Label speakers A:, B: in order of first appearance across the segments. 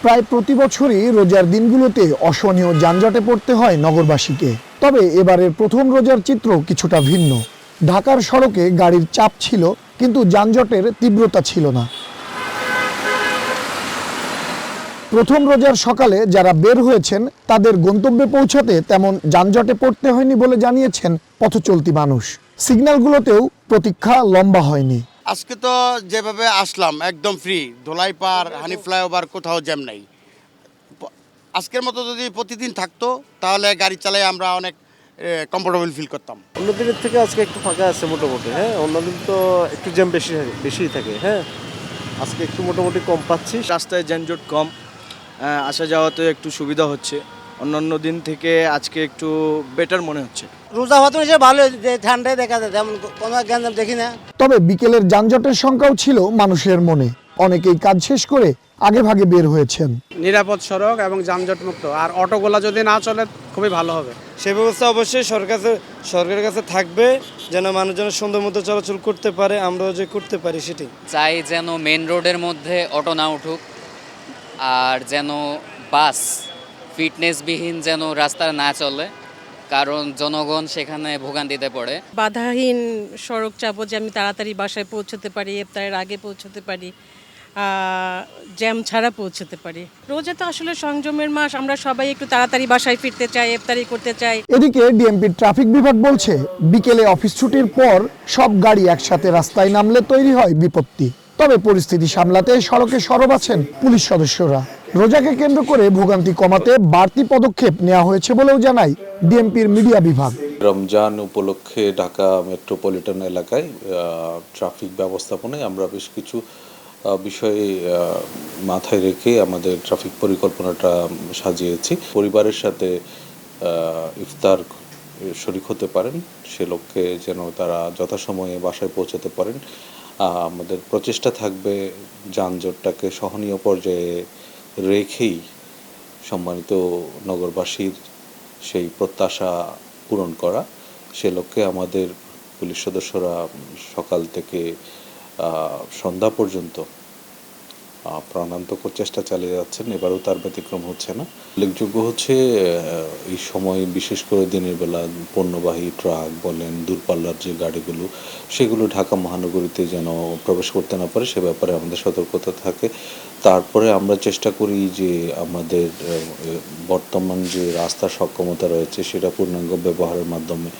A: প্রায় প্রতি বছরই রোজার দিনগুলোতে অসহনীয় যানজটে পড়তে হয় নগরবাসীকে। তবে এবারের প্রথম রোজার চিত্র কিছুটা ভিন্ন। ঢাকার সড়কে গাড়ির চাপ ছিল, কিন্তু যানজটের তীব্রতা ছিল না। প্রথম রোজার সকালে যারা বের হয়েছেন তাদের গন্তব্যে পৌঁছাতে তেমন যানজটে পড়তে হয়নি বলে জানিয়েছেন পথচলতি মানুষ। সিগন্যালগুলোতেও প্রতীক্ষা লম্বা হয়নি।
B: আজকে তো যেভাবে আসলাম একদম ফ্রি, ধোলাই পার, হানি ফ্লাইওভার, কোথাও জ্যাম নাই। আজকের মতো যদি প্রতিদিন থাকতো তাহলে গাড়ি চালাই আমরা অনেক কমফোর্টেবল ফিল করতাম।
C: অন্য দিনের থেকে আজকে একটু ফাঁকা আছে মোটামুটি। হ্যাঁ, অন্যদিন তো একটু জ্যাম বেশি থাকে। হ্যাঁ, আজকে একটু মোটামুটি কম পাচ্ছি।
D: রাস্তায় যানজট কম, আসা যাওয়াতে একটু সুবিধা হচ্ছে। অন্যান্য দিন থেকে আজকে একটু বেটার মনে হচ্ছে।
E: রোজা হতো ভালো, ঠান্ডায় দেখা যায়, তেমন কোনো গ্যাঞ্জাম দেখি না।
A: তবে বিকেলের যানজটের সংখ্যাও ছিল মানুষের মনে। অনেকেই কাজ শেষ করে আগে ভাগে বের হয়েছেন।
F: নিরাপদ সড়ক এবং যানজট মুক্ত, আর অটোগুলা যদি না চলে খুবই ভালো হবে।
G: সে ব্যবস্থা অবশ্যই সরকারের কাছে থাকবে, যেন মানুষজন সুন্দর মতো চলাচল করতে পারে, আমরাও যে করতে পারি সেটি
H: চাই। যেন মেন রোডের মধ্যে অটো না উঠুক, আর যেন বাস ফিটনেসবিহীন যেন রাস্তা না চলে, কারণ জনগণ সেখানে ভোগান্তিতে পড়ে।
I: বাধাহীন সড়ক চাপো, যে আমি তাড়াতাড়ি বাসায় পৌঁছতে পারি, ইফতারের আগে পৌঁছতে পারি, জ্যাম ছাড়া পৌঁছতে পারি। রোজা তো আসলে সংযমের মাস, আমরা সবাই একটু তাড়াতাড়ি বাসায় ফিরতে চাই, ইফতারি করতে চাই।
A: এদিকে ডিএমপির ট্রাফিক বিভাগ বলছে, বিকেলে অফিস ছুটির পর সব গাড়ি একসাথে রাস্তায় নামলে তৈরি হয় বিপত্তি। তবে পরিস্থিতি সামলাতে সড়কে সরব আছেন পুলিশ সদস্যরা। রোজাকে কেন্দ্র করে ভোগান্তি কমাতে বাড়তি পদক্ষেপ নেওয়া হয়েছে বলেও জানায় ডিএমপির মিডিয়া বিভাগ।
J: রমজান উপলক্ষে ঢাকা মেট্রোপলিটন এলাকায় ট্রাফিক ব্যবস্থাপনায় আমরা বেশ কিছু বিষয়ে মাথায় রেখে আমাদের ট্রাফিক পরিকল্পনাটা সাজিয়েছি। পরিবারের সাথে ইফতার শরীক হতে পারেন, সে লক্ষ্যে যেন তারা যথাসময়ে বাসায় পৌঁছাতে পারেন। আমাদের প্রচেষ্টা থাকবে যানজটটাকে সহনীয় পর্যায়ে রেখেই সম্মানিত নগরবাসীর সেই প্রত্যাশা পূরণ করা। সে লক্ষ্যে আমাদের পুলিশ সদস্যরা সকাল থেকে সন্ধ্যা পর্যন্ত প্রাণান্তকর চেষ্টা চালিয়ে যাচ্ছেন। এবারও তার ব্যতিক্রম হচ্ছে না। উল্লেখযোগ্য হচ্ছে এই সময় বিশেষ করে দিনের বেলা পণ্যবাহী ট্রাক বলেন, দূরপাল্লার যে গাড়িগুলো, সেগুলো ঢাকা মহানগরীতে যেন প্রবেশ করতে না পারে, সে ব্যাপারে আমাদের সতর্কতা থাকে। তারপরে আমরা চেষ্টা করি যে আমাদের বর্তমান যে রাস্তার সক্ষমতা রয়েছে সেটা পূর্ণাঙ্গ ব্যবহারের মাধ্যমে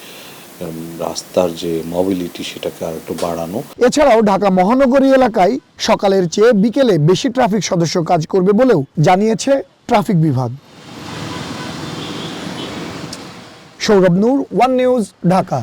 J: রাস্তার যে মোবিলিটি সেটাকে আর একটু বাড়ানো।
A: এছাড়াও ঢাকা মহানগরী এলাকায় সকালের চেয়ে বিকেলে বেশি ট্রাফিক সদস্য কাজ করবে বলেও জানিয়েছে ট্রাফিক বিভাগ। সৌরভ নূর, ওয়ান নিউজ, ঢাকা।